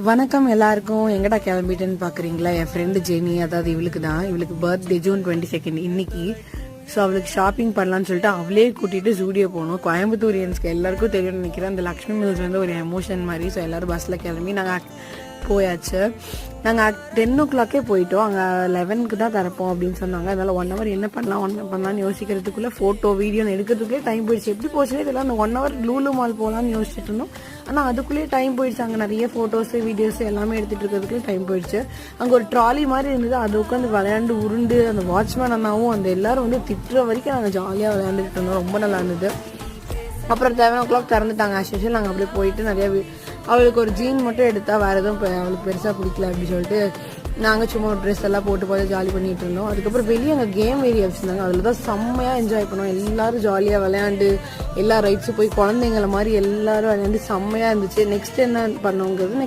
வணக்கம் எல்லாருக்கும். எங்கடா கிளம்பிட்டேன்னு பாக்குறீங்களா? என் ஃப்ரெண்டு ஜெனி, அதாவது இவளுக்கு பர்த்டே ஜூன் 22 இன்னைக்கு. ஸோ அவளுக்கு ஷாப்பிங் பண்ணலான்னு சொல்லிட்டு அவளே கூட்டிட்டு ஜூடியோ போகணும். கோயம்புத்தூரியன்ஸ்க்கு எல்லாருக்கும் தெரியும்னு நினைக்கிறேன். அந்த லக்ஷ்மி மில்ஸ் வந்து ஒரு எமோஷன் மாதிரி. ஸோ எல்லாரும் பஸ்ல கிளம்பி நாங்கள் போயாச்சு. நாங்கள் 10 o'clock போயிட்டோம். அங்கே 11க்கு தான் திறப்போம் அப்படின்னு சொன்னாங்க. அதனால 1 hour என்ன பண்ணலாம்னு யோசிக்கிறதுக்குள்ள ஃபோட்டோ வீடியோன்னு எடுக்கிறதுக்குள்ளே டைம் போயிடுச்சு. எப்படி போச்சுன்னே தெரியல. அந்த 1 hour லூலு மால் போகலான்னு யோசிச்சுட்டு இருந்தோம். ஆனால் அதுக்குள்ளேயே டைம் போயிடுச்சு. அங்கே நிறைய ஃபோட்டோஸு வீடியோஸ் எல்லாமே எடுத்துகிட்டு இருக்கிறதுக்குள்ளே டைம் போயிடுச்சு. அங்கே ஒரு ட்ராலி மாதிரி இருந்தது. அது உட்காந்து விளையாண்டு உருண்டு அந்த வாட்ச்மேன் அண்ணாவும் அந்த எல்லாரும் வந்து திட்டுற வரைக்கும் நாங்கள் ஜாலியாக விளையாண்டுட்டு இருந்தோம். ரொம்ப நல்லா இருந்தது. அப்புறம் 11 o'clock திறந்துட்டாங்க. ஆஸ் யூஷுவல் நாங்கள் அப்படியே போயிட்டு நிறைய அவளுக்கு ஒரு ஜீன் மட்டும் எடுத்தா, வேறு எதுவும் அவளுக்கு பெருசாக பிடிக்கல அப்படின்னு சொல்லிட்டு நாங்கள் சும்மா ஒரு ட்ரெஸ் எல்லாம் போட்டு போய் ஜாலி பண்ணிட்டு இருந்தோம். அதுக்கப்புறம் வெளியே அங்கே கேம் ஏரியா வச்சுருந்தாங்க. அதில் தான் செம்மையாக என்ஜாய் பண்ணோம். எல்லாரும் ஜாலியாக விளையாண்டு எல்லா ரைட்ஸும் போய் குழந்தைங்கள மாதிரி எல்லாரும் விளையாண்டு செம்மையாக இருந்துச்சு. நெக்ஸ்ட் என்ன பண்ணோங்கிறது நெக்ஸ்ட்